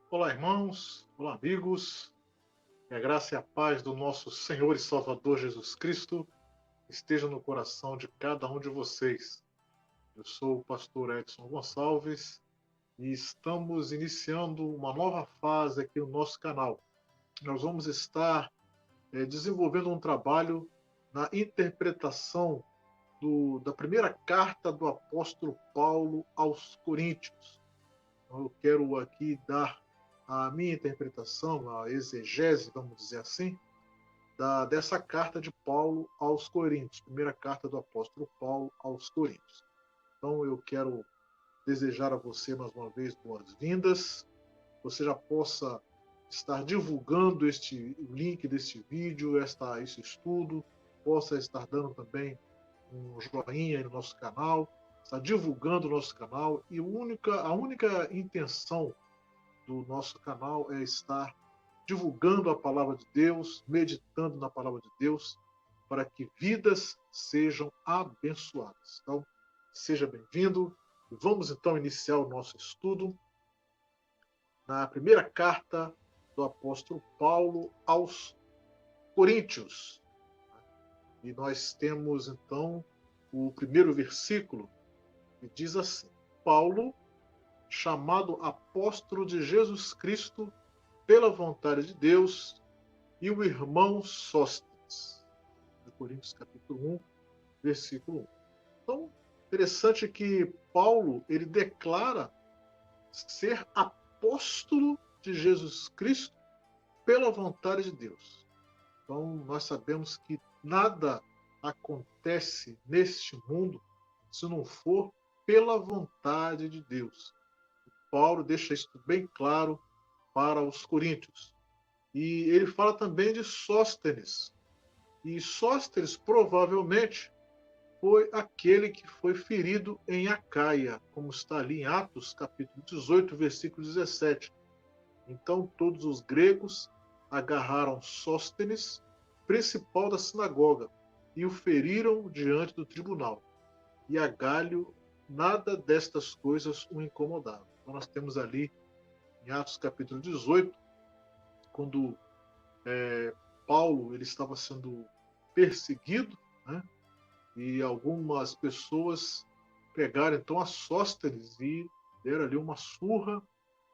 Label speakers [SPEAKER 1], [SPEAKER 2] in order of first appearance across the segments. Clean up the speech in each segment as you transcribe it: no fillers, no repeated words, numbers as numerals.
[SPEAKER 1] Olá, irmãos, olá, amigos, que a graça e a paz do nosso Senhor e Salvador Jesus Cristo esteja no coração de cada um de vocês. Eu sou o pastor Edson Gonçalves e estamos iniciando uma nova fase aqui no nosso canal. Nós vamos estar desenvolvendo um trabalho na interpretação da primeira carta do apóstolo Paulo aos Coríntios. Então, eu quero aqui dar a minha interpretação, a exegese, vamos dizer assim, dessa carta de Paulo aos Coríntios, primeira carta do apóstolo Paulo aos Coríntios. Então eu quero desejar a você mais uma vez boas-vindas, você já possa estar divulgando o link deste vídeo, esse estudo, possa estar dando também um joinha aí no nosso canal, estar divulgando o nosso canal e a única intenção do nosso canal é estar divulgando a palavra de Deus, meditando na palavra de Deus, para que vidas sejam abençoadas. Então, seja bem-vindo. Vamos então iniciar o nosso estudo na primeira carta do apóstolo Paulo aos Coríntios. E nós temos então o primeiro versículo que diz assim: Paulo, chamado apóstolo de Jesus Cristo pela vontade de Deus, e o irmão Sóstenes. Coríntios capítulo 1, versículo 1. Então, interessante que Paulo, ele declara ser apóstolo de Jesus Cristo pela vontade de Deus. Então, nós sabemos que nada acontece neste mundo se não for pela vontade de Deus. Paulo deixa isso bem claro para os coríntios. E ele fala também de Sóstenes. E Sóstenes provavelmente foi aquele que foi ferido em Acaia, como está ali em Atos, capítulo 18, versículo 17. Então todos os gregos agarraram Sóstenes, principal da sinagoga, e o feriram diante do tribunal. E a Galho nada destas coisas o incomodava. Então nós temos ali em Atos capítulo 18, quando Paulo ele estava sendo perseguido, né? E algumas pessoas pegaram então a Sóstenes e deram ali uma surra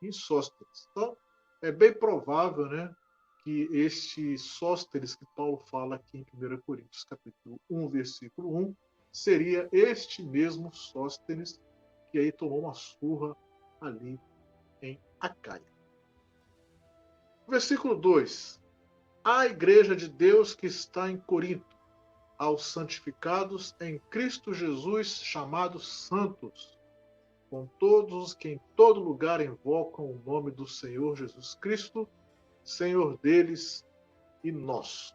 [SPEAKER 1] em Sóstenes. Então, é bem provável, né, que este Sóstenes que Paulo fala aqui em 1 Coríntios capítulo 1, versículo 1, seria este mesmo Sóstenes que aí tomou uma surra ali em Acaia. Versículo 2. A igreja de Deus que está em Corinto, aos santificados em Cristo Jesus, chamados santos, com todos os que em todo lugar invocam o nome do Senhor Jesus Cristo, Senhor deles e nosso.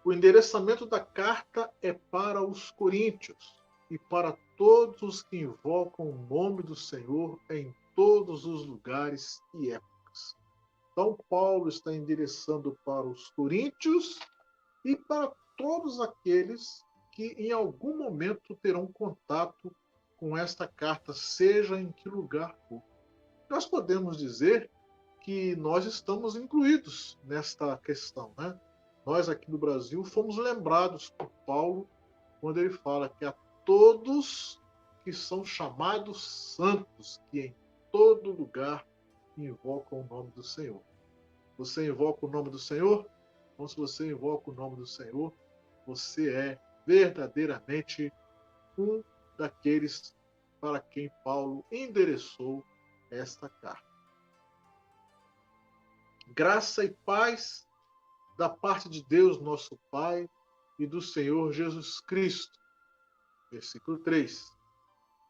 [SPEAKER 1] O endereçamento da carta é para os coríntios e para todos os que invocam o nome do Senhor em todos os lugares e épocas. Então, Paulo está endereçando para os coríntios e para todos aqueles que em algum momento terão contato com esta carta, seja em que lugar for. Nós podemos dizer que nós estamos incluídos nesta questão, né? Nós aqui no Brasil fomos lembrados por Paulo quando ele fala que a todos que são chamados santos, que em todo lugar invocam o nome do Senhor. Você invoca o nome do Senhor? Então, se você invoca o nome do Senhor, você é verdadeiramente um daqueles para quem Paulo endereçou esta carta. Graça e paz da parte de Deus, nosso Pai, e do Senhor Jesus Cristo. Versículo 3.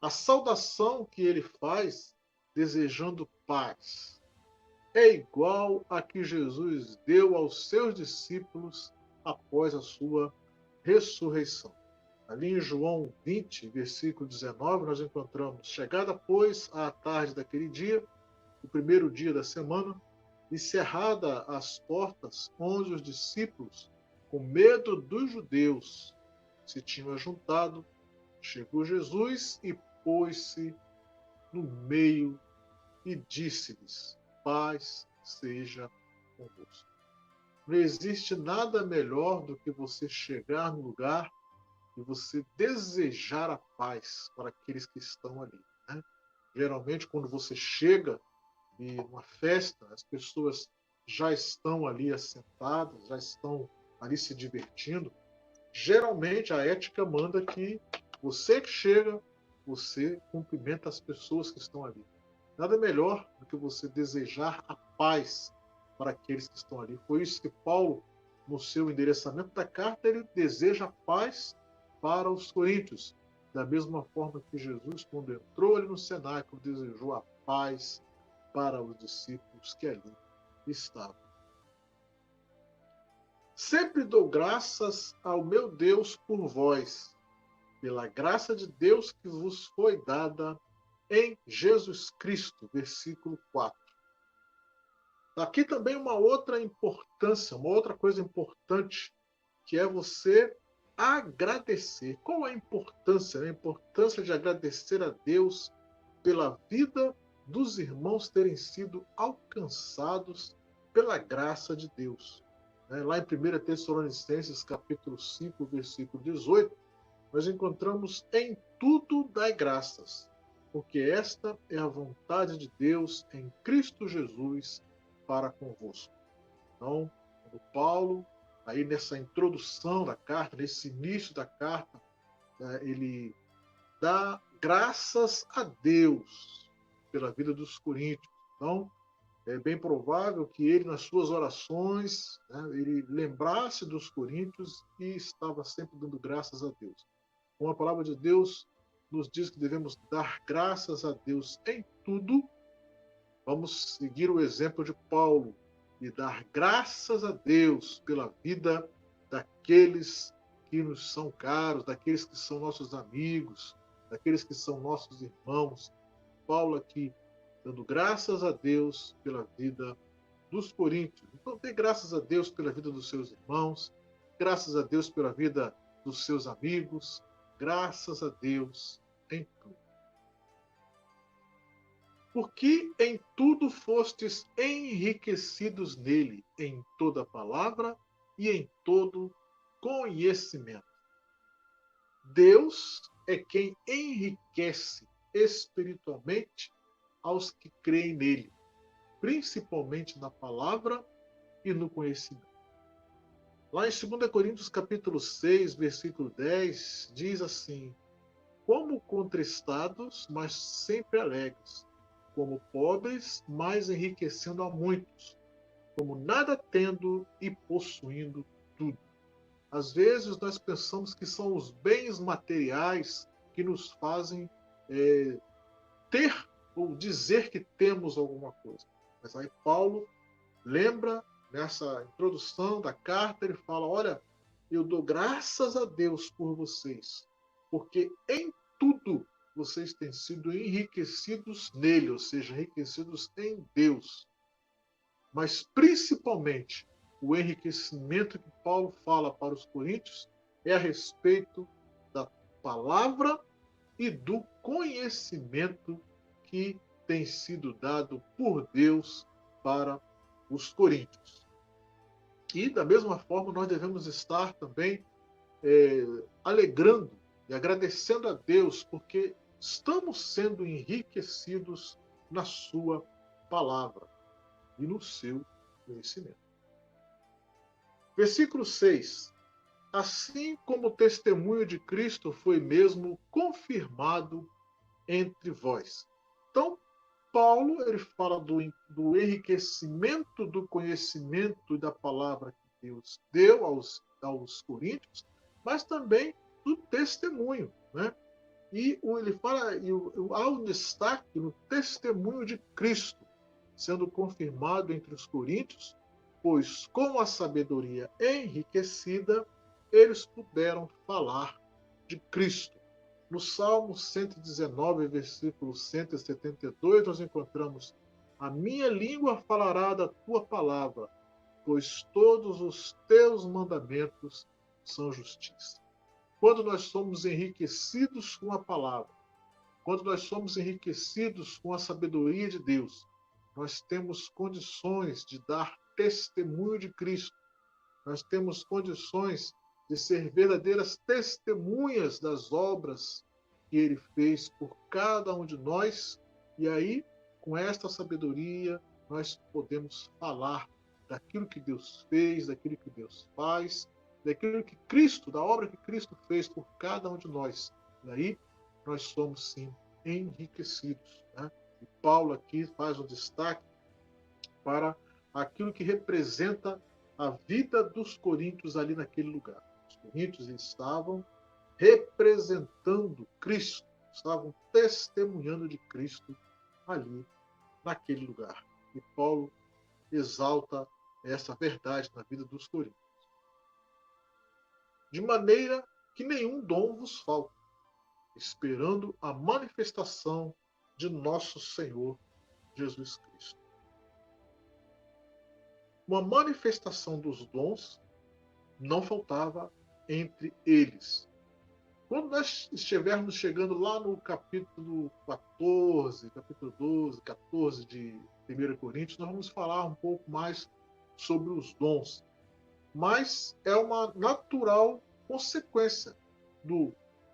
[SPEAKER 1] A saudação que ele faz, desejando paz, é igual a que Jesus deu aos seus discípulos após a sua ressurreição. Ali em João 20, versículo 19, nós encontramos: chegada, pois, à tarde daquele dia, o primeiro dia da semana, e cerrada as portas, onde os discípulos, com medo dos judeus, se tinham ajuntado, chegou Jesus e pôs-se no meio e disse-lhes: paz seja convosco. Não existe nada melhor do que você chegar no lugar e você desejar a paz para aqueles que estão ali, né? Geralmente, quando você chega em uma festa, as pessoas já estão ali assentadas, já estão ali se divertindo. Geralmente, a ética manda que você que chega, você cumprimenta as pessoas que estão ali. Nada melhor do que você desejar a paz para aqueles que estão ali. Foi isso que Paulo, no seu endereçamento da carta, ele deseja a paz para os coríntios. Da mesma forma que Jesus, quando entrou ali no cenáculo, desejou a paz para os discípulos que ali estavam. Sempre dou graças ao meu Deus por vós, pela graça de Deus que vos foi dada em Jesus Cristo. Versículo 4. Aqui também uma outra importância, uma outra coisa importante, que é você agradecer. Qual é a importância? A importância de agradecer a Deus pela vida dos irmãos terem sido alcançados pela graça de Deus. Lá em 1 Tessalonicenses, capítulo 5, versículo 18, nós encontramos: em tudo dai graças, porque esta é a vontade de Deus em Cristo Jesus para convosco. Então, quando Paulo, aí nessa introdução da carta, nesse início da carta, ele dá graças a Deus pela vida dos coríntios. Então, é bem provável que ele, nas suas orações, ele lembrasse dos coríntios e estava sempre dando graças a Deus. Como a palavra de Deus nos diz que devemos dar graças a Deus em tudo, vamos seguir o exemplo de Paulo e dar graças a Deus pela vida daqueles que nos são caros, daqueles que são nossos amigos, daqueles que são nossos irmãos. Paulo aqui dando graças a Deus pela vida dos coríntios. Então, dê graças a Deus pela vida dos seus irmãos, graças a Deus pela vida dos seus amigos, graças a Deus em tudo. Porque em tudo fostes enriquecidos nele, em toda palavra e em todo conhecimento. Deus é quem enriquece espiritualmente aos que creem nele, principalmente na palavra e no conhecimento. Lá em 2 Coríntios capítulo 6, versículo 10, diz assim: como contristados, mas sempre alegres, como pobres, mas enriquecendo a muitos, como nada tendo e possuindo tudo. Às vezes nós pensamos que são os bens materiais que nos fazem ter ou dizer que temos alguma coisa. Mas aí Paulo lembra, nessa introdução da carta, ele fala: olha, eu dou graças a Deus por vocês, porque em tudo vocês têm sido enriquecidos nele, ou seja, enriquecidos em Deus. Mas principalmente o enriquecimento que Paulo fala para os coríntios é a respeito da palavra e do conhecimento que tem sido dado por Deus para os coríntios. E, da mesma forma, nós devemos estar também alegrando e agradecendo a Deus, porque estamos sendo enriquecidos na sua palavra e no seu conhecimento. Versículo 6. Assim como o testemunho de Cristo foi mesmo confirmado entre vós. Então, Paulo ele fala do enriquecimento do conhecimento e da palavra que Deus deu aos coríntios, mas também do testemunho, né? E ele fala, há um destaque no testemunho de Cristo, sendo confirmado entre os coríntios, pois com a sabedoria enriquecida, eles puderam falar de Cristo. No Salmo 119, versículo 172, nós encontramos: a minha língua falará da tua palavra, pois todos os teus mandamentos são justiça. Quando nós somos enriquecidos com a palavra, quando nós somos enriquecidos com a sabedoria de Deus, nós temos condições de dar testemunho de Cristo. Nós temos condições de ser verdadeiras testemunhas das obras que Ele fez por cada um de nós. E aí, com esta sabedoria, nós podemos falar daquilo que Deus fez, daquilo que Deus faz, daquilo que Cristo, da obra que Cristo fez por cada um de nós. E aí, nós somos, sim, enriquecidos. Né? E Paulo aqui faz um destaque para aquilo que representa a vida dos coríntios ali naquele lugar. Os coríntios estavam representando Cristo, estavam testemunhando de Cristo ali naquele lugar. E Paulo exalta essa verdade na vida dos coríntios. De maneira que nenhum dom vos falte, esperando a manifestação de nosso Senhor Jesus Cristo. Uma manifestação dos dons não faltava entre eles. Quando nós estivermos chegando lá no capítulo 14, capítulo 12, 14 de 1 Coríntios, nós vamos falar um pouco mais sobre os dons. Mas é uma natural consequência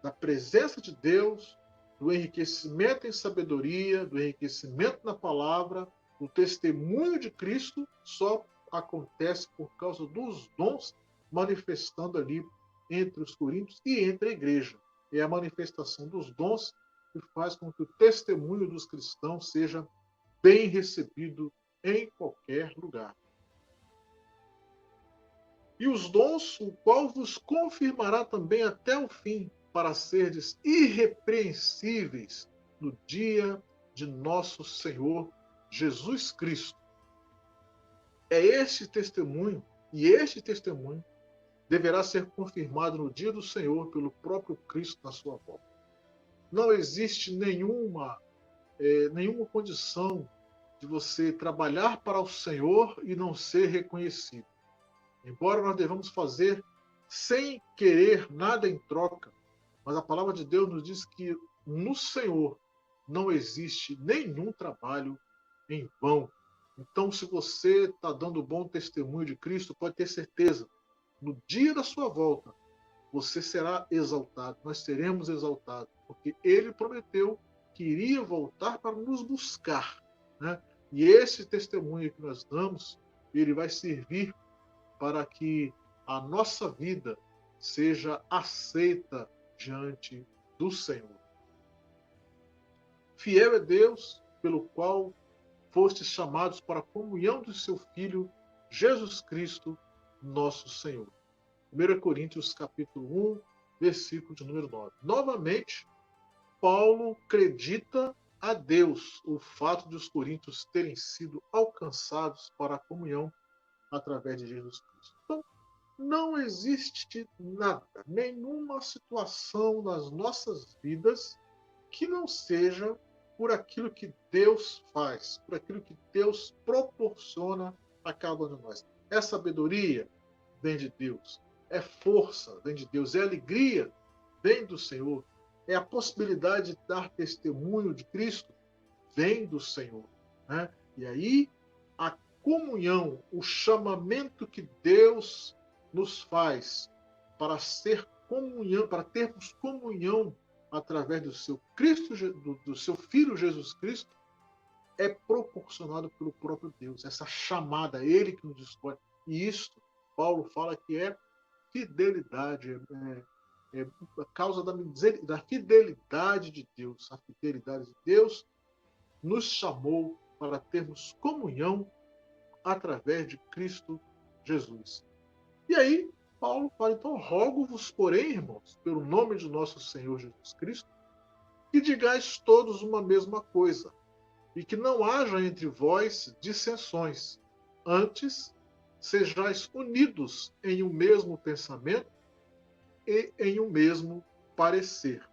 [SPEAKER 1] da presença de Deus, do enriquecimento em sabedoria, do enriquecimento na palavra, do testemunho de Cristo, só acontece por causa dos dons manifestando ali entre os coríntios e entre a igreja. É a manifestação dos dons que faz com que o testemunho dos cristãos seja bem recebido em qualquer lugar. E os dons, o qual vos confirmará também até o fim, para serdes irrepreensíveis no dia de nosso Senhor Jesus Cristo. É este testemunho, e este testemunho deverá ser confirmado no dia do Senhor pelo próprio Cristo na sua volta. Não existe nenhuma condição de você trabalhar para o Senhor e não ser reconhecido. Embora nós devamos fazer sem querer nada em troca, mas a palavra de Deus nos diz que no Senhor não existe nenhum trabalho em vão. Então, se você está dando bom testemunho de Cristo, pode ter certeza, no dia da sua volta, você será exaltado, nós seremos exaltados, porque Ele prometeu que iria voltar para nos buscar. Né? E esse testemunho que nós damos, ele vai servir para que a nossa vida seja aceita diante do Senhor. Fiel é Deus, pelo qual fostes chamados para a comunhão do seu Filho, Jesus Cristo, nosso Senhor. 1 Coríntios capítulo 1, versículo de número 9. Novamente, Paulo acredita a Deus o fato de os coríntios terem sido alcançados para a comunhão através de Jesus Cristo. Então, não existe nada, nenhuma situação nas nossas vidas que não seja por aquilo que Deus faz, por aquilo que Deus proporciona a cada um de nós. É sabedoria? Vem de Deus. É força? Vem de Deus. É alegria? Vem do Senhor. É a possibilidade de dar testemunho de Cristo? Vem do Senhor. Né? E aí, a comunhão, o chamamento que Deus nos faz para ser comunhão, para termos comunhão através do seu Cristo, do seu Filho Jesus Cristo, é proporcionado pelo próprio Deus. Essa chamada, Ele que nos escolhe. E isto, Paulo fala que é fidelidade, é a causa da fidelidade de Deus. A fidelidade de Deus nos chamou para termos comunhão através de Cristo Jesus. E aí, Paulo fala, então, rogo-vos, porém, irmãos, pelo nome de nosso Senhor Jesus Cristo, que digais todos uma mesma coisa, e que não haja entre vós dissensões. Antes, sejais unidos em um mesmo pensamento e em um mesmo parecer.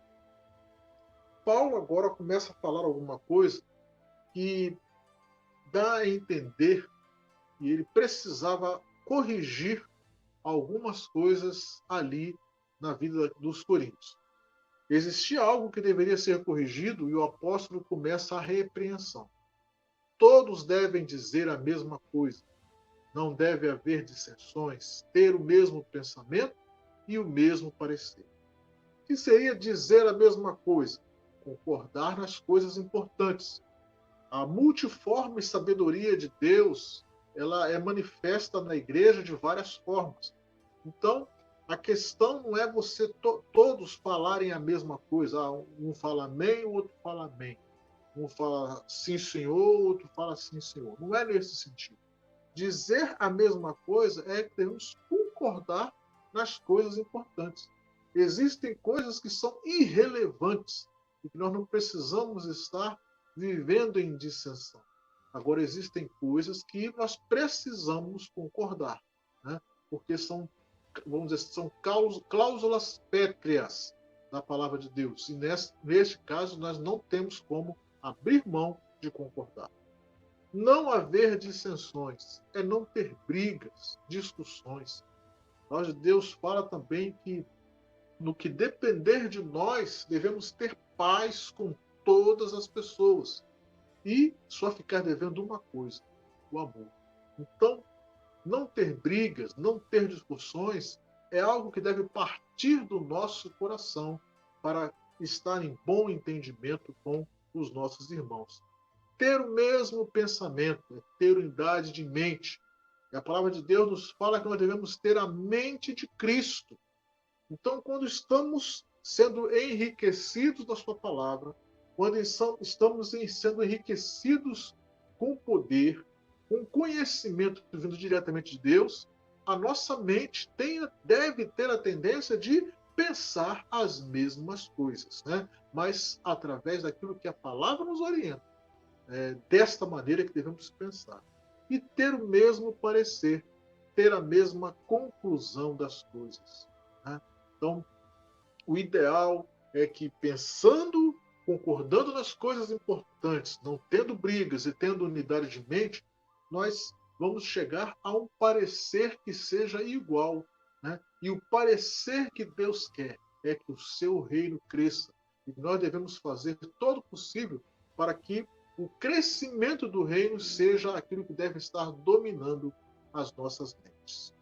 [SPEAKER 1] Paulo agora começa a falar alguma coisa que dá a entender que ele precisava corrigir algumas coisas ali na vida dos coríntios. Existia algo que deveria ser corrigido e o apóstolo começa a repreensão. Todos devem dizer a mesma coisa. Não deve haver dissensões, ter o mesmo pensamento e o mesmo parecer. O que seria dizer a mesma coisa? Concordar nas coisas importantes. A multiforme sabedoria de Deus, ela é manifesta na igreja de várias formas. Então, a questão não é todos falarem a mesma coisa. Um fala amém, o outro fala amém. Um fala sim, senhor, o outro fala sim, senhor. Não é nesse sentido. Dizer a mesma coisa é que devemos concordar nas coisas importantes. Existem coisas que são irrelevantes e que nós não precisamos estar vivendo em dissensão. Agora, existem coisas que nós precisamos concordar, né? Porque são, vamos dizer, são cláusulas pétreas da palavra de Deus. E neste caso, nós não temos como abrir mão de concordar. Não haver dissensões é não ter brigas, discussões. A palavra de Deus fala também que, no que depender de nós, devemos ter paz com todas as pessoas. E só ficar devendo uma coisa: o amor. Então, não ter brigas, não ter discussões, é algo que deve partir do nosso coração para estar em bom entendimento com os nossos irmãos. Ter o mesmo pensamento, é ter unidade de mente. E a palavra de Deus nos fala que nós devemos ter a mente de Cristo. Então, quando estamos sendo enriquecidos da sua palavra, quando estamos sendo enriquecidos com poder, com conhecimento vindo diretamente de Deus, a nossa mente deve ter a tendência de pensar as mesmas coisas, né? Mas através daquilo que a palavra nos orienta. É desta maneira que devemos pensar. E ter o mesmo parecer, ter a mesma conclusão das coisas, né? Então, o ideal é que, pensando, concordando nas coisas importantes, não tendo brigas e tendo unidade de mente, nós vamos chegar a um parecer que seja igual, né? E o parecer que Deus quer é que o seu reino cresça. E nós devemos fazer todo o possível para que o crescimento do reino seja aquilo que deve estar dominando as nossas mentes.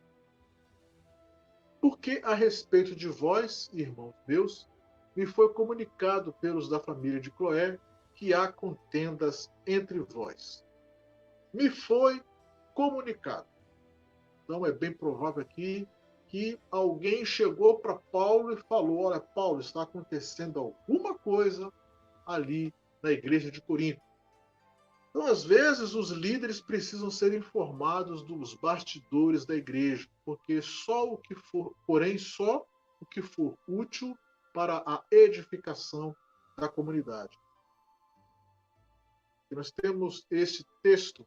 [SPEAKER 1] Porque a respeito de vós, irmãos meus, me foi comunicado pelos da família de Cloé que há contendas entre vós. Me foi comunicado. Então é bem provável aqui que alguém chegou para Paulo e falou: olha, Paulo, está acontecendo alguma coisa ali na igreja de Corinto. Então, às vezes, os líderes precisam ser informados dos bastidores da igreja, porque só o que for, porém, só o que for útil para a edificação da comunidade. E nós temos este texto,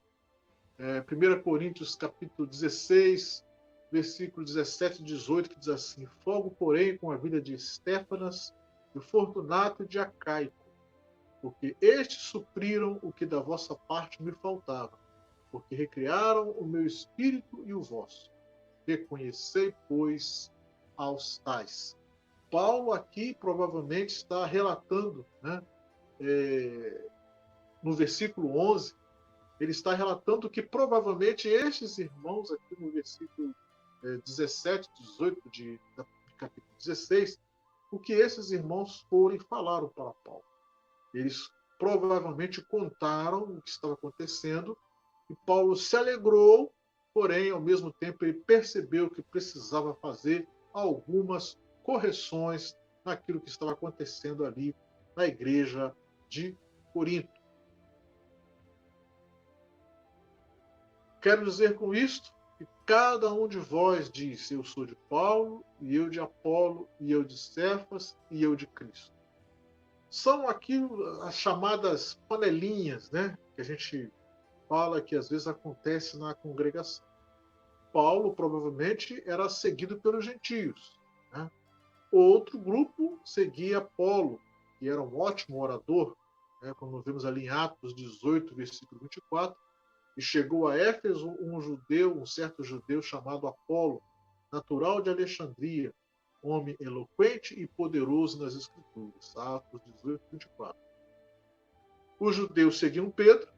[SPEAKER 1] 1 Coríntios capítulo 16, versículo 17 e 18, que diz assim: Fogo, porém, com a vida de Estéfanas, de Fortunato e de Acaico, porque estes supriram o que da vossa parte me faltava, porque recriaram o meu espírito e o vosso. Reconhecei, pois, aos tais. Paulo aqui provavelmente está relatando, né, no versículo 11, ele está relatando que provavelmente estes irmãos, aqui no versículo 17, 18 de capítulo 16, o que esses irmãos foram e falaram para Paulo. Eles provavelmente contaram o que estava acontecendo e Paulo se alegrou, porém, ao mesmo tempo, ele percebeu que precisava fazer algumas correções naquilo que estava acontecendo ali na igreja de Corinto. Quero dizer com isto que cada um de vós diz: eu sou de Paulo, e eu de Apolo, e eu de Cefas, e eu de Cristo. São aqui as chamadas panelinhas, né? Que a gente fala que às vezes acontece na congregação. Paulo provavelmente era seguido pelos gentios, né? Outro grupo seguia Apolo, que era um ótimo orador, né? Como vemos ali em Atos 18, versículo 24, e chegou a Éfeso um certo judeu chamado Apolo, natural de Alexandria, homem eloquente e poderoso nas Escrituras. Atos 18, 24. Os judeus seguiam Pedro.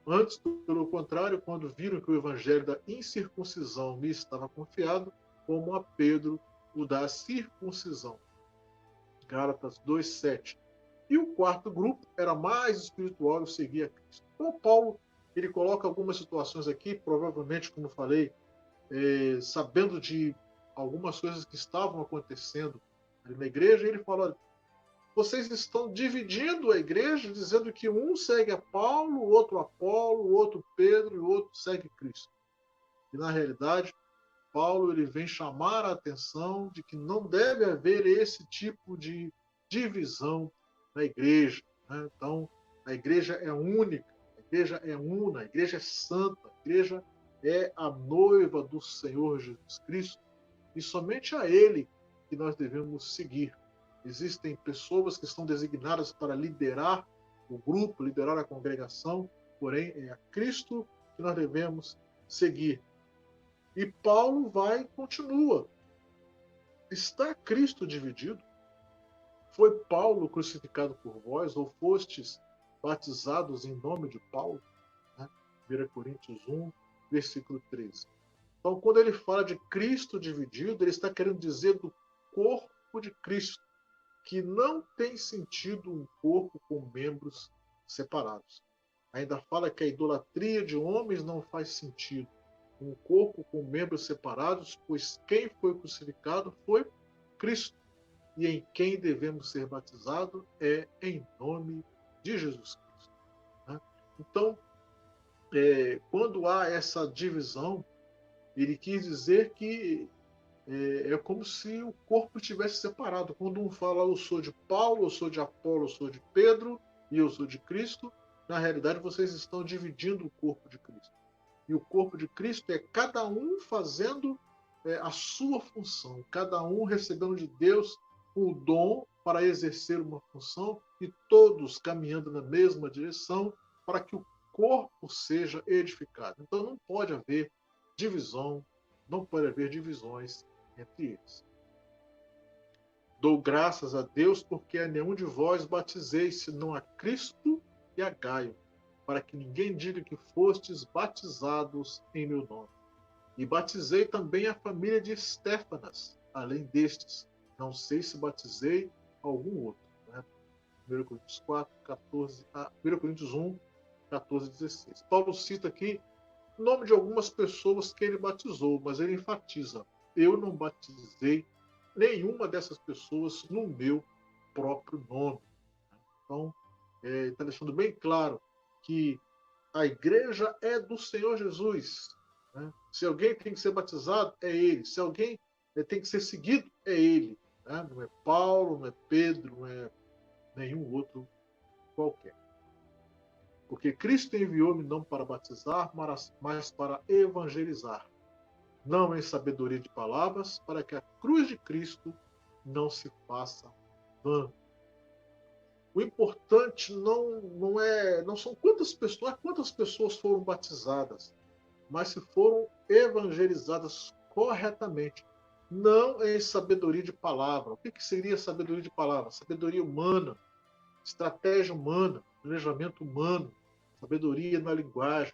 [SPEAKER 1] Antes, pelo contrário, quando viram que o evangelho da incircuncisão lhe estava confiado, como a Pedro o da circuncisão. Gálatas 2:7. E o quarto grupo era mais espiritual e seguia Cristo. Então, Paulo ele coloca algumas situações aqui, provavelmente, como falei, sabendo de algumas coisas que estavam acontecendo ali na igreja, e ele fala: vocês estão dividindo a igreja, dizendo que um segue a Paulo, o outro Apolo, o outro Pedro e o outro segue Cristo. E na realidade, Paulo ele vem chamar a atenção de que não deve haver esse tipo de divisão na igreja. Né? Então, a igreja é única, a igreja é una, a igreja é santa, a igreja é a noiva do Senhor Jesus Cristo e somente a Ele que nós devemos seguir. Existem pessoas que estão designadas para liderar o grupo, liderar a congregação, porém é a Cristo que nós devemos seguir. E Paulo vai e continua. Está Cristo dividido? Foi Paulo crucificado por vós, ou fostes batizados em nome de Paulo? Né? 1 Coríntios 1, versículo 13. Então, quando ele fala de Cristo dividido, ele está querendo dizer do corpo de Cristo, que não tem sentido um corpo com membros separados. Ainda fala que a idolatria de homens não faz sentido. Um corpo com membros separados, pois quem foi crucificado foi Cristo. E em quem devemos ser batizados é em nome de Jesus Cristo. Né? Então, quando há essa divisão, ele quis dizer que é como se o corpo estivesse separado. Quando um fala, eu sou de Paulo, eu sou de Apolo, eu sou de Pedro e eu sou de Cristo, na realidade vocês estão dividindo o corpo de Cristo. E o corpo de Cristo é cada um fazendo a sua função, cada um recebendo de Deus o dom para exercer uma função e todos caminhando na mesma direção para que o corpo seja edificado. Então não pode haver divisão, não pode haver divisões entre eles. Dou graças a Deus porque a nenhum de vós batizei, senão a Cristo e a Gaio, para que ninguém diga que fostes batizados em meu nome. E batizei também a família de Estéfanas, além destes. Não sei se batizei algum outro. Né? 1 Coríntios 1 Coríntios 1, 14 e 16. Paulo cita aqui o nome de algumas pessoas que ele batizou, mas ele enfatiza: eu não batizei nenhuma dessas pessoas no meu próprio nome. Então, está deixando bem claro que a igreja é do Senhor Jesus. Né? Se alguém tem que ser batizado, é ele. Se alguém tem que ser seguido, é ele. Né? Não é Paulo, não é Pedro, não é nenhum outro qualquer. Porque Cristo enviou-me não para batizar, mas para evangelizar. Não em sabedoria de palavras, para que a cruz de Cristo não se faça vã. O importante não são quantas pessoas foram batizadas, mas se foram evangelizadas corretamente, não em sabedoria de palavra. O que seria sabedoria de palavra? Sabedoria humana, estratégia humana, planejamento humano, sabedoria na linguagem,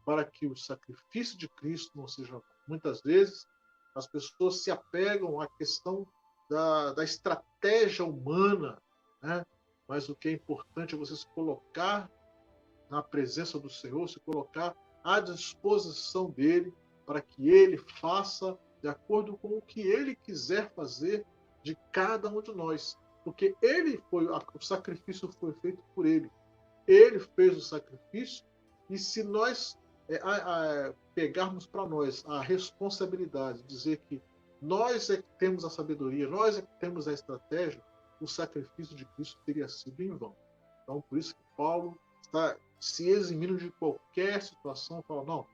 [SPEAKER 1] para que o sacrifício de Cristo não seja vão. Muitas vezes as pessoas se apegam à questão da estratégia humana, né? Mas o que é importante é você se colocar na presença do Senhor, se colocar à disposição dele, para que ele faça de acordo com o que ele quiser fazer de cada um de nós. Porque o sacrifício foi feito por ele. Ele fez o sacrifício, e se nós pegarmos para nós a responsabilidade de dizer que nós é que temos a sabedoria, nós é que temos a estratégia, o sacrifício de Cristo teria sido em vão. Então, por isso que Paulo está se eximindo de qualquer situação, fala, não,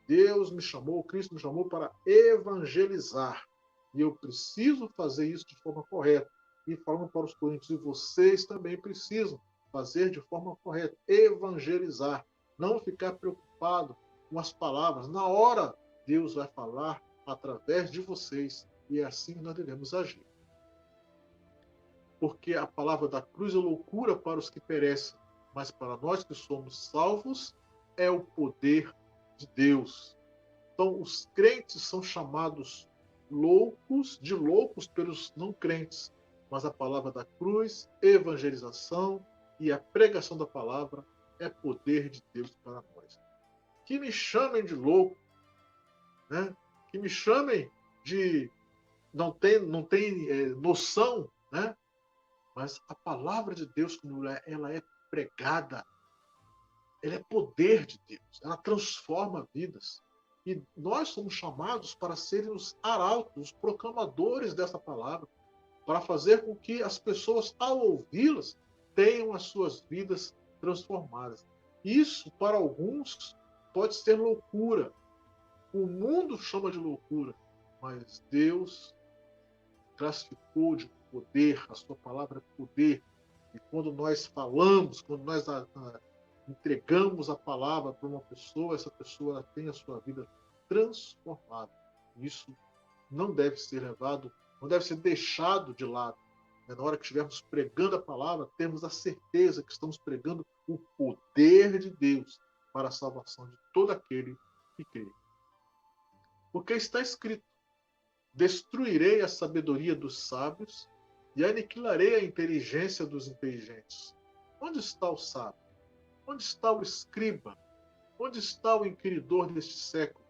[SPEAKER 1] Deus me chamou, Cristo me chamou para evangelizar, e eu preciso fazer isso de forma correta. E falando para os coríntios, e vocês também precisam fazer de forma correta, evangelizar, não ficar preocupado com as palavras. Na hora, Deus vai falar através de vocês, E é assim que nós devemos agir. Porque a palavra da cruz é loucura para os que perecem, mas para nós que somos salvos é o poder de Deus. Então, os crentes são chamados de loucos pelos não crentes, mas a palavra da cruz, evangelização e a pregação da palavra é poder de Deus para nós. Que me chamem de louco, né? Que me chamem de não tem noção, né? Mas a palavra de Deus, quando ela é pregada, ela é poder de Deus, ela transforma vidas. E nós somos chamados para serem os arautos, os proclamadores dessa palavra, para fazer com que as pessoas, ao ouvi-las, tenham as suas vidas transformadas. Isso, para alguns, pode ser loucura. O mundo chama de loucura, mas Deus classificou de poder, a sua palavra é poder. E quando nós falamos, quando nós entregamos a palavra para uma pessoa, essa pessoa tem a sua vida transformada. Isso não deve ser levado, não deve ser deixado de lado. Na hora que estivermos pregando a palavra, temos a certeza que estamos pregando o poder de Deus para a salvação de todo aquele que crê. Porque está escrito: destruirei a sabedoria dos sábios e aniquilarei a inteligência dos inteligentes. Onde está o sábio? Onde está o escriba? Onde está o inquiridor deste século?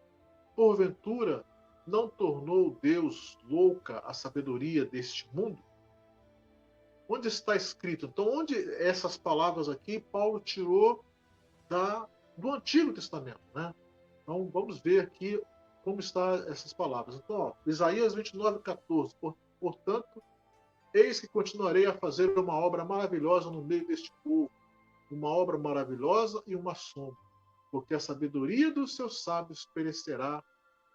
[SPEAKER 1] Porventura, não tornou Deus louca a sabedoria deste mundo? Onde está escrito? Então, onde essas palavras aqui Paulo tirou do Antigo Testamento, né? Então, vamos ver aqui como estão essas palavras. Então, Isaías 29:14. Portanto, eis que continuarei a fazer uma obra maravilhosa no meio deste povo, uma obra maravilhosa e uma sombra, porque a sabedoria dos seus sábios perecerá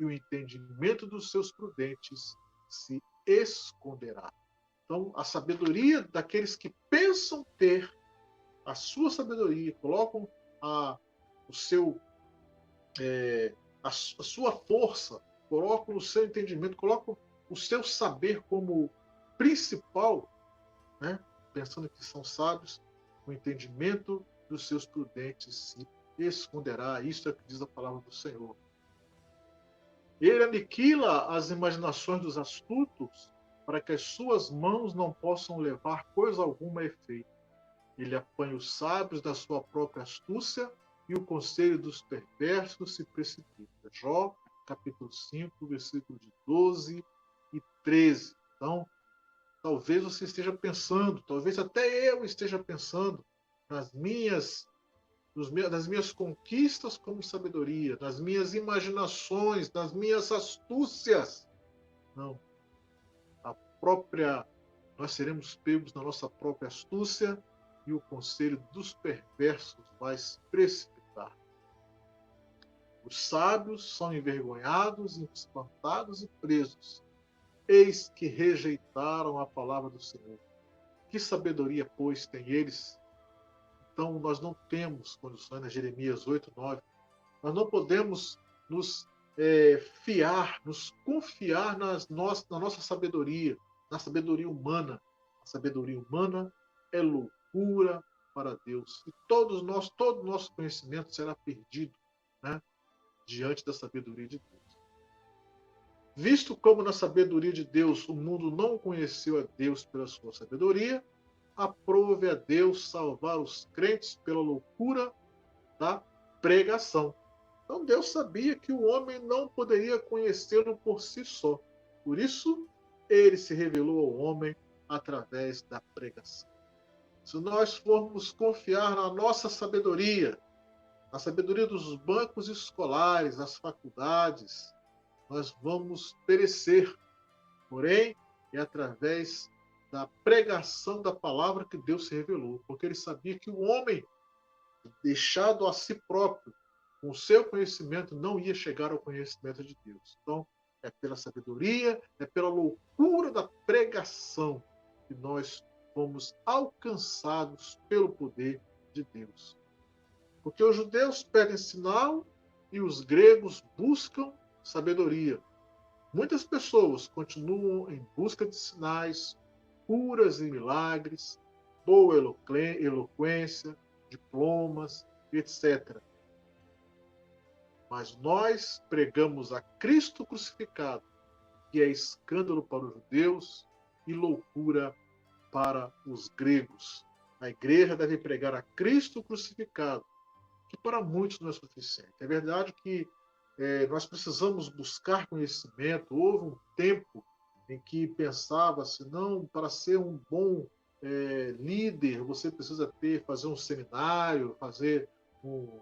[SPEAKER 1] e o entendimento dos seus prudentes se esconderá. Então, a sabedoria daqueles que pensam ter a sua sabedoria, colocam o seu, a sua força, colocam o seu entendimento, colocam o seu saber como principal, né? Pensando que são sábios, o entendimento dos seus prudentes se esconderá. Isso é o que diz a palavra do Senhor. Ele aniquila as imaginações dos astutos, para que as suas mãos não possam levar coisa alguma a efeito. Ele apanha os sábios da sua própria astúcia, e o conselho dos perversos se precipita. Jó, capítulo 5, versículos de 12 e 13. Então, talvez você esteja pensando, talvez até eu esteja pensando nas minhas conquistas como sabedoria, nas minhas imaginações, nas minhas astúcias. Não. Nós seremos pegos na nossa própria astúcia, e o conselho dos perversos vai se precipitar. Os sábios são envergonhados, espantados e presos. Eis que rejeitaram a palavra do Senhor. Que sabedoria, pois, têm eles? Então, nós não temos condições, na Jeremias 8:9, nós não podemos nos confiar na nossa sabedoria, na sabedoria humana. A sabedoria humana é loucura para Deus. E todo o nosso conhecimento será perdido, né, diante da sabedoria de Deus. Visto como na sabedoria de Deus o mundo não conheceu a Deus pela sua sabedoria, aprove a Deus salvar os crentes pela loucura da pregação. Então Deus sabia que o homem não poderia conhecê-lo por si só. Por isso, ele se revelou ao homem através da pregação. Se nós formos confiar na nossa sabedoria, na sabedoria dos bancos escolares, das faculdades, nós vamos perecer. Porém, é através da pregação da palavra que Deus se revelou, porque ele sabia que o homem, deixado a si próprio, com o seu conhecimento, não ia chegar ao conhecimento de Deus. Então, é pela sabedoria, é pela loucura da pregação que nós fomos alcançados pelo poder de Deus. Porque os judeus pedem sinal e os gregos buscam sabedoria. Muitas pessoas continuam em busca de sinais, curas e milagres, boa eloquência, diplomas, etc. Mas nós pregamos a Cristo crucificado, que é escândalo para os judeus e loucura para os gregos. A igreja deve pregar a Cristo crucificado, que para muitos não é suficiente. É verdade que nós precisamos buscar conhecimento. Houve um tempo em que pensava-se, não, para ser um bom líder, você precisa fazer um seminário, fazer um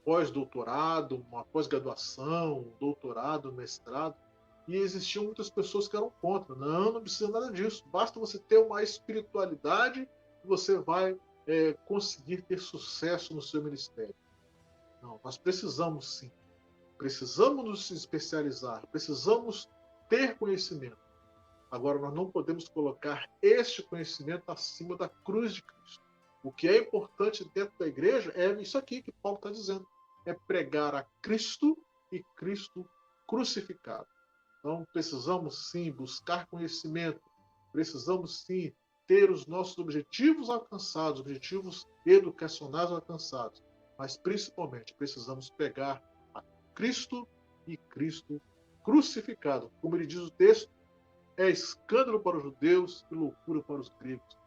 [SPEAKER 1] pós-doutorado, uma pós-graduação, um doutorado, um mestrado. E existiam muitas pessoas que eram contra. Não, não precisa nada disso. Basta você ter uma espiritualidade e você vai conseguir ter sucesso no seu ministério. Não, nós precisamos sim. Precisamos nos especializar. Precisamos ter conhecimento. Agora, nós não podemos colocar este conhecimento acima da cruz de Cristo. O que é importante dentro da igreja é isso aqui que Paulo está dizendo. É pregar a Cristo e Cristo crucificado. Então, precisamos sim buscar conhecimento. Precisamos sim ter os nossos objetivos alcançados, objetivos educacionais alcançados. Mas, principalmente, precisamos pegar a Cristo e Cristo crucificado. Como ele diz o texto, é escândalo para os judeus e loucura para os gregos.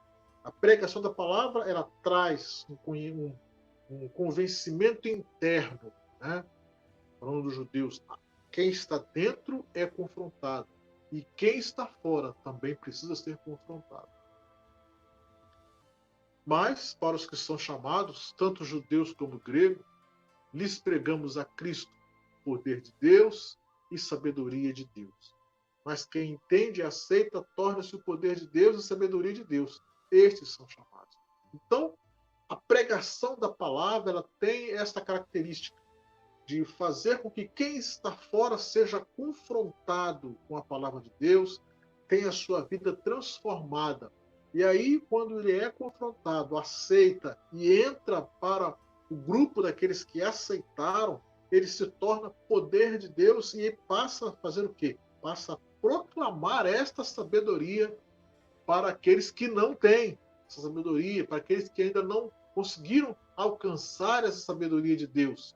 [SPEAKER 1] A pregação da palavra, ela traz um convencimento interno, né? Falando dos judeus, quem está dentro é confrontado e quem está fora também precisa ser confrontado. Mas, para os que são chamados, tanto judeus como gregos, lhes pregamos a Cristo, poder de Deus e sabedoria de Deus. Mas quem entende e aceita torna-se o poder de Deus e a sabedoria de Deus. Estes são chamados. Então, a pregação da palavra, ela tem esta característica de fazer com que quem está fora seja confrontado com a palavra de Deus, tenha a sua vida transformada. E aí, quando ele é confrontado, aceita e entra para o grupo daqueles que aceitaram, ele se torna poder de Deus e passa a fazer o quê? Passa a proclamar esta sabedoria para aqueles que não têm essa sabedoria, para aqueles que ainda não conseguiram alcançar essa sabedoria de Deus.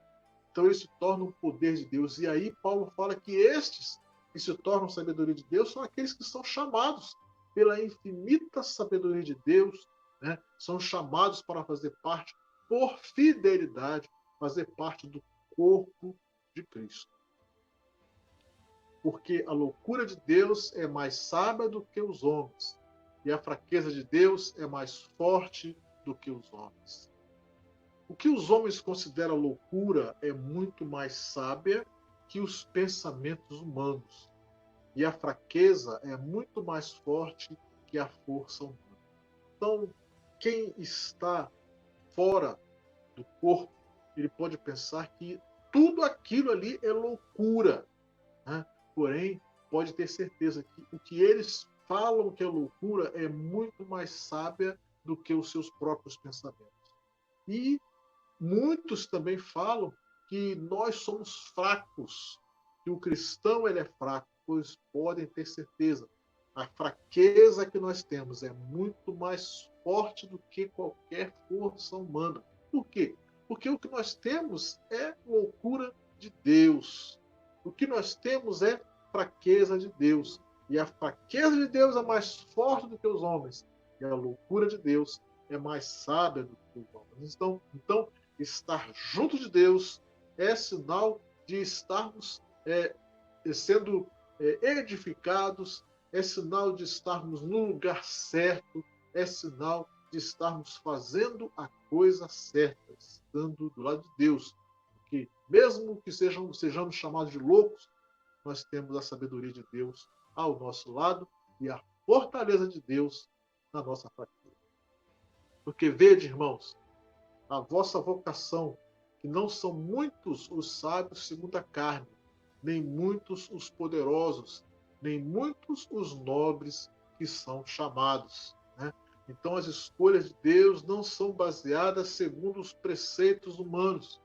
[SPEAKER 1] Então eles se tornam o poder de Deus. E aí Paulo fala que estes que se tornam sabedoria de Deus são aqueles que são chamados pela infinita sabedoria de Deus, né? São chamados para fazer parte, por fidelidade, fazer parte do corpo de Cristo. Porque a loucura de Deus é mais sábia do que os homens, e a fraqueza de Deus é mais forte do que os homens. O que os homens consideram loucura é muito mais sábia que os pensamentos humanos, e a fraqueza é muito mais forte que a força humana. Então, quem está fora do corpo, ele pode pensar que tudo aquilo ali é loucura, né? Porém, pode ter certeza que o que eles falam que é loucura é muito mais sábia do que os seus próprios pensamentos. E muitos também falam que nós somos fracos, que o cristão ele é fraco, pois podem ter certeza, a fraqueza que nós temos é muito mais forte do que qualquer força humana. Por quê? Porque o que nós temos é loucura de Deus. O que nós temos é fraqueza de Deus. E a fraqueza de Deus é mais forte do que os homens. E a loucura de Deus é mais sábia do que os homens. Então estar junto de Deus é sinal de estarmos sendo edificados, é sinal de estarmos no lugar certo, é sinal de estarmos fazendo a coisa certa, estando do lado de Deus. Porque mesmo que sejamos chamados de loucos, nós temos a sabedoria de Deus ao nosso lado e a fortaleza de Deus na nossa fraqueza. Porque vede, irmãos, a vossa vocação, que não são muitos os sábios segundo a carne, nem muitos os poderosos, nem muitos os nobres que são chamados. Né? Então, as escolhas de Deus não são baseadas segundo os preceitos humanos.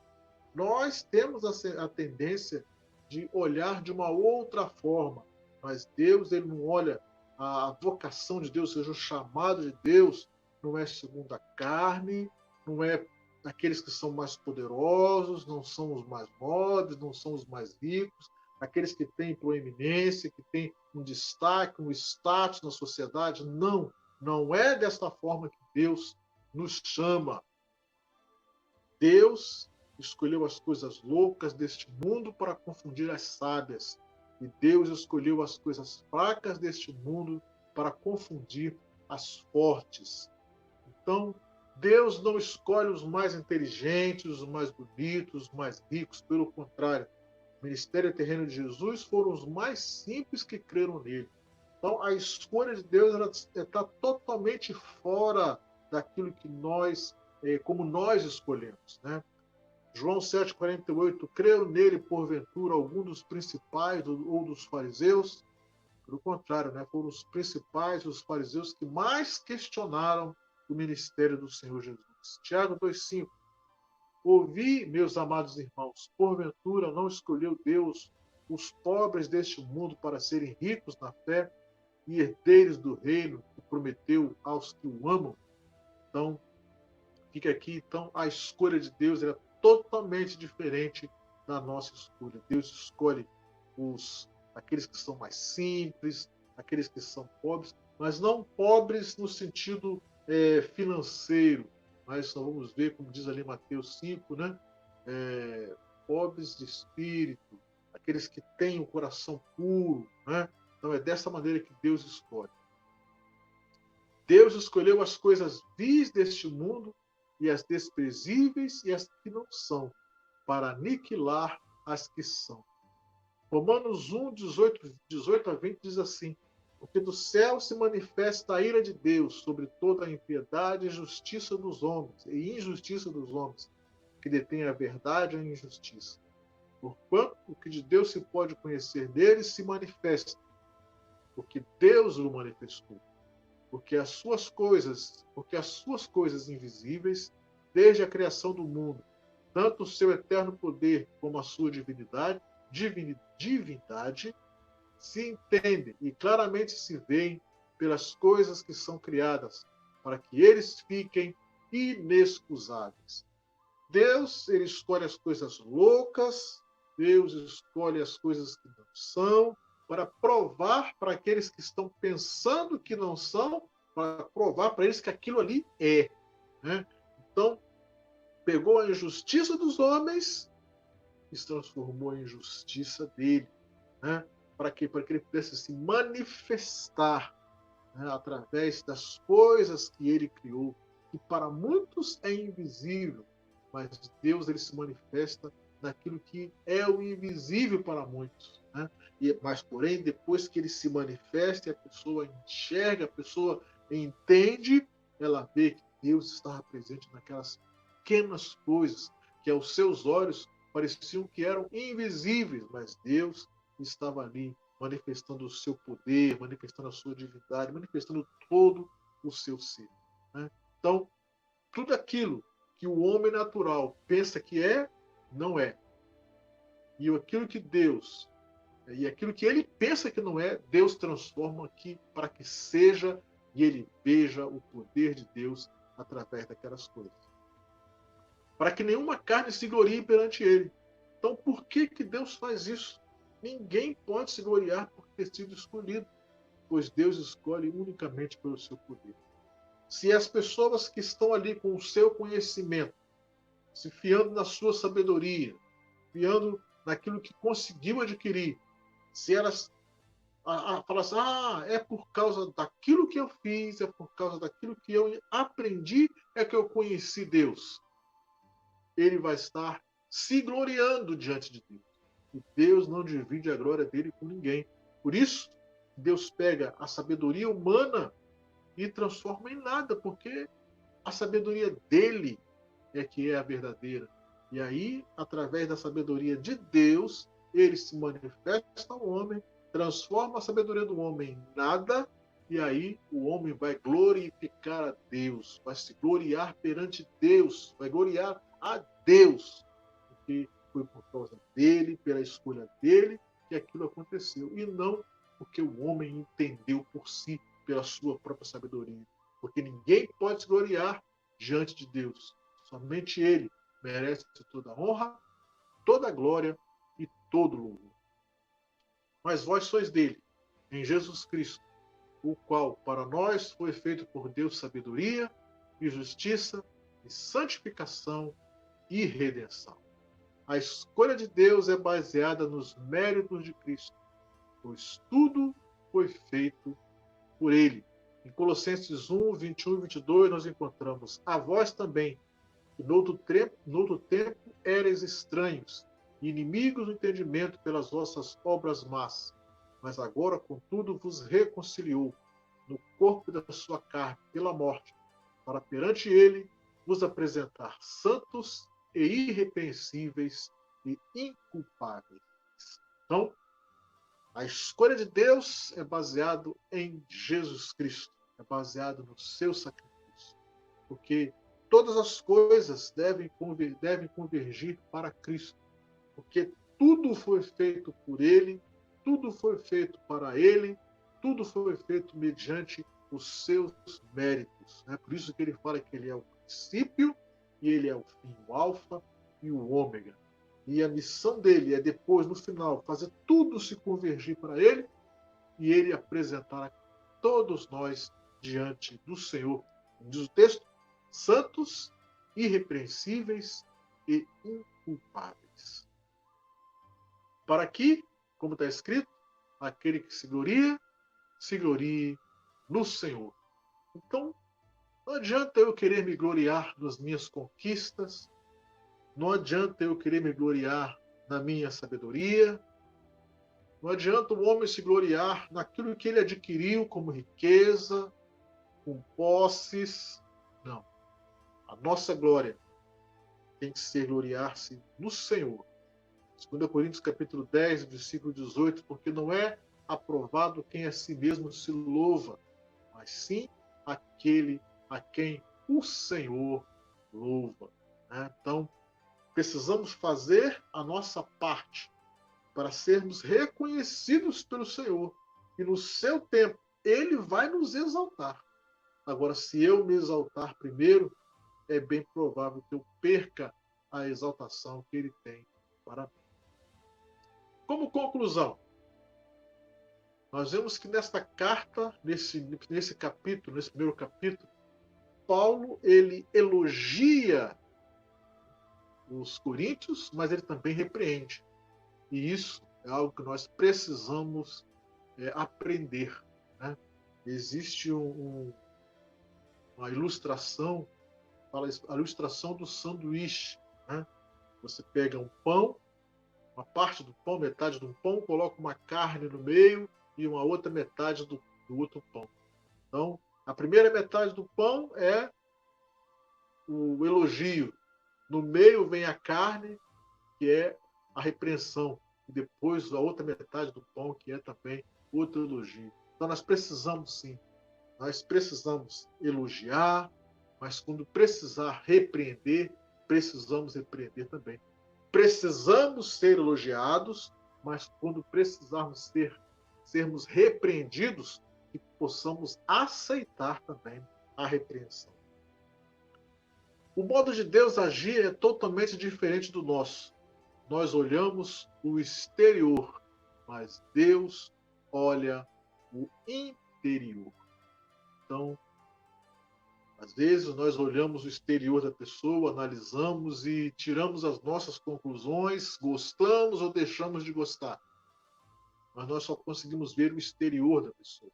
[SPEAKER 1] Nós temos a tendência de olhar de uma outra forma. Mas Deus, ele não olha a vocação de Deus, ou seja, o chamado de Deus, não é segundo a carne, não é aqueles que são mais poderosos, não são os mais nobres, não são os mais ricos, aqueles que têm proeminência, que têm um destaque, um status na sociedade. Não, não é desta forma que Deus nos chama. Deus escolheu as coisas loucas deste mundo para confundir as sábias. E Deus escolheu as coisas fracas deste mundo para confundir as fortes. Então, Deus não escolhe os mais inteligentes, os mais bonitos, os mais ricos. Pelo contrário, o ministério terreno de Jesus foram os mais simples que creram nele. Então, a escolha de Deus está totalmente fora daquilo que nós, como nós escolhemos, né? João 7,48, creram nele, porventura, algum dos principais ou dos fariseus? Pelo contrário, né? Foram os principais, os fariseus, que mais questionaram o ministério do Senhor Jesus. Tiago 2,5, ouvi, meus amados irmãos, porventura não escolheu Deus os pobres deste mundo para serem ricos na fé e herdeiros do reino que prometeu aos que o amam? Então, fica aqui, então, a escolha de Deus é totalmente diferente da nossa escolha. Deus escolhe aqueles que são mais simples, aqueles que são pobres, mas não pobres no sentido financeiro, mas nós vamos ver, como diz ali Mateus 5, né? Pobres de espírito, aqueles que têm o coração puro, né? Então é dessa maneira que Deus escolhe. Deus escolheu as coisas vis deste mundo e as desprezíveis e as que não são, para aniquilar as que são. Romanos 1, 18 a 20 diz assim, porque do céu se manifesta a ira de Deus sobre toda a impiedade e injustiça dos homens, que detêm a verdade e a injustiça. Porquanto o que de Deus se pode conhecer neles se manifesta, porque Deus o manifestou. Porque as suas coisas invisíveis, desde a criação do mundo, tanto o seu eterno poder como a sua divindade, se entendem e claramente se veem pelas coisas que são criadas, para que eles fiquem inexcusáveis. Deus, ele escolhe as coisas loucas, Deus escolhe as coisas que não são, para provar para aqueles que estão pensando que não são, para provar para eles que aquilo ali é. Né? Então, pegou a injustiça dos homens e se transformou em justiça dele. Né? Para quê? Para que ele pudesse se manifestar, né? Através das coisas que ele criou, que para muitos é invisível, mas Deus, ele se manifesta naquilo que é o invisível para muitos. Né? Mas, porém, depois que ele se manifesta, a pessoa enxerga, a pessoa entende, ela vê que Deus estava presente naquelas pequenas coisas que aos seus olhos pareciam que eram invisíveis, mas Deus estava ali manifestando o seu poder, manifestando a sua divindade, manifestando todo o seu ser. Né? Então, tudo aquilo que o homem natural pensa que é, não é. E aquilo que Deus, e aquilo que ele pensa que não é, Deus transforma aqui para que seja e ele veja o poder de Deus através daquelas coisas. Para que nenhuma carne se glorie perante ele. Então, por que Deus faz isso? Ninguém pode se gloriar por ter sido escolhido, pois Deus escolhe unicamente pelo seu poder. Se as pessoas que estão ali com o seu conhecimento, se fiando na sua sabedoria, fiando naquilo que conseguiu adquirir, se elas falassem, é por causa daquilo que eu fiz, é por causa daquilo que eu aprendi, é que eu conheci Deus. Ele vai estar se gloriando diante de Deus. E Deus não divide a glória dele com ninguém. Por isso, Deus pega a sabedoria humana e transforma em nada, porque a sabedoria dele é que é a verdadeira. E aí, através da sabedoria de Deus, ele se manifesta ao homem, transforma a sabedoria do homem em nada, e aí o homem vai glorificar a Deus, vai se gloriar perante Deus, vai gloriar a Deus, porque foi por causa dele, pela escolha dele, que aquilo aconteceu. E não porque o homem entendeu por si, pela sua própria sabedoria. Porque ninguém pode se gloriar diante de Deus. Somente ele merece toda a honra, toda a glória e todo o louvor. Mas vós sois dele, em Jesus Cristo, o qual para nós foi feito por Deus sabedoria e justiça e santificação e redenção. A escolha de Deus é baseada nos méritos de Cristo, pois tudo foi feito por ele. Em Colossenses 1, 21 e 22 nós encontramos: a vós também, que no outro tempo erais estranhos e inimigos do entendimento pelas vossas obras más, mas agora, contudo, vos reconciliou no corpo da sua carne pela morte, para perante ele vos apresentar santos e irrepreensíveis e inculpáveis. Então, a escolha de Deus é baseada em Jesus Cristo, é baseada no seu sacrifício, porque todas as coisas devem convergir para Cristo, porque tudo foi feito por ele, tudo foi feito para ele, tudo foi feito mediante os seus méritos. É por isso que ele fala que ele é o princípio e ele é o fim, o alfa e o ômega. E a missão dele é depois, no final, fazer tudo se convergir para ele e ele apresentar a todos nós diante do Senhor. Como diz o texto, santos, irrepreensíveis e inculpáveis. Para que, como está escrito, aquele que se glorie no Senhor. Então, não adianta eu querer me gloriar nas minhas conquistas, não adianta eu querer me gloriar na minha sabedoria, não adianta o homem se gloriar naquilo que ele adquiriu como riqueza, com posses. Não. A nossa glória tem que ser gloriar-se no Senhor. 2 Coríntios capítulo 10, versículo 18, porque não é aprovado quem a si mesmo se louva, mas sim aquele a quem o Senhor louva. Então, precisamos fazer a nossa parte para sermos reconhecidos pelo Senhor. E no seu tempo, ele vai nos exaltar. Agora, se eu me exaltar primeiro, é bem provável que eu perca a exaltação que ele tem para mim. Como conclusão, nós vemos que nesta carta, nesse capítulo, nesse primeiro capítulo, Paulo ele elogia os coríntios, mas ele também repreende. E isso é algo que nós precisamos aprender. Né? Existe uma ilustração, a ilustração do sanduíche. Né? Você pega um pão, uma parte do pão, metade do pão, coloca uma carne no meio e uma outra metade do outro pão. Então, a primeira metade do pão é o elogio. No meio vem a carne, que é a repreensão. E depois a outra metade do pão, que é também outro elogio. Então nós precisamos sim, nós precisamos elogiar, mas quando precisar repreender, precisamos repreender também. Precisamos ser elogiados, mas quando precisarmos sermos repreendidos, que possamos aceitar também a repreensão. O modo de Deus agir é totalmente diferente do nosso. Nós olhamos o exterior, mas Deus olha o interior. Então, às vezes nós olhamos o exterior da pessoa, analisamos e tiramos as nossas conclusões, gostamos ou deixamos de gostar. Mas nós só conseguimos ver o exterior da pessoa.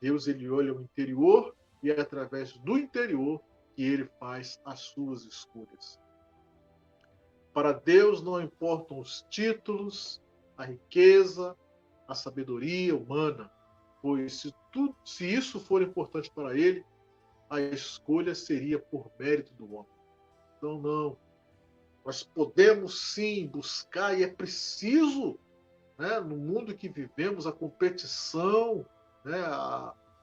[SPEAKER 1] Deus ele olha o interior e é através do interior que ele faz as suas escolhas. Para Deus não importam os títulos, a riqueza, a sabedoria humana, pois se isso for importante para ele, a escolha seria por mérito do homem. Então, não. Nós podemos sim buscar, e é preciso, né, no mundo que vivemos, a competição, né,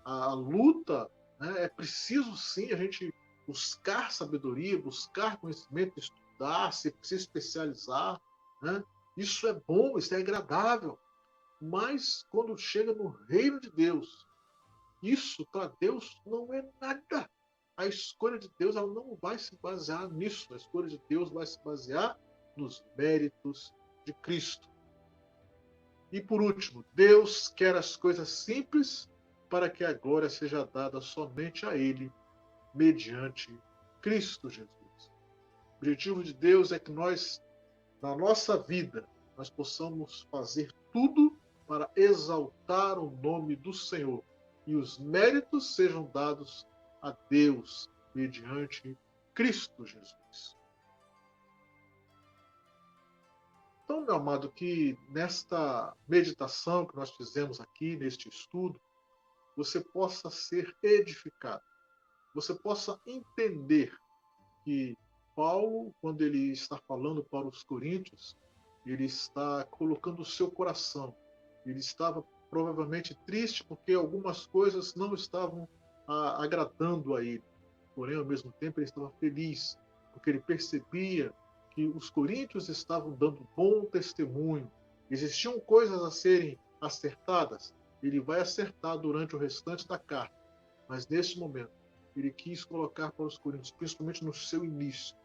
[SPEAKER 1] a luta, né, é preciso sim a gente buscar sabedoria, buscar conhecimento, estudar, se especializar, né? Isso é bom, isso é agradável. Mas quando chega no reino de Deus, isso para Deus não é nada. A escolha de Deus ela não vai se basear nisso. A escolha de Deus vai se basear nos méritos de Cristo. E por último, Deus quer as coisas simples para que a glória seja dada somente a Ele, mediante Cristo Jesus. O objetivo de Deus é que nós, na nossa vida, nós possamos fazer tudo para exaltar o nome do Senhor e os méritos sejam dados a Deus mediante Cristo Jesus. Então, meu amado, que nesta meditação que nós fizemos aqui, neste estudo, você possa ser edificado, você possa entender que Paulo, quando ele está falando para os coríntios, ele está colocando o seu coração. Ele estava provavelmente triste porque algumas coisas não estavam agradando a ele. Porém, ao mesmo tempo, ele estava feliz, porque ele percebia que os coríntios estavam dando bom testemunho. Existiam coisas a serem acertadas, ele vai acertar durante o restante da carta. Mas nesse momento, ele quis colocar para os coríntios, principalmente no seu início,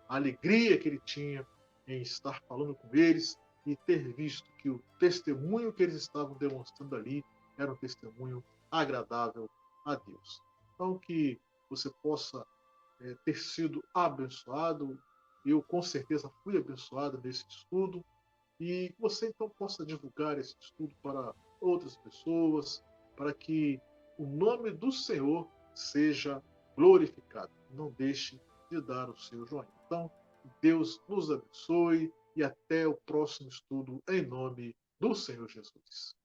[SPEAKER 1] a alegria que ele tinha em estar falando com eles e ter visto que o testemunho que eles estavam demonstrando ali era um testemunho agradável a Deus. Então, que você possa ter sido abençoado. Eu, com certeza, fui abençoado nesse estudo. E que você, então, possa divulgar esse estudo para outras pessoas, para que o nome do Senhor seja glorificado. Não deixe de dar o seu joinha. Então, Deus nos abençoe e até o próximo estudo em nome do Senhor Jesus.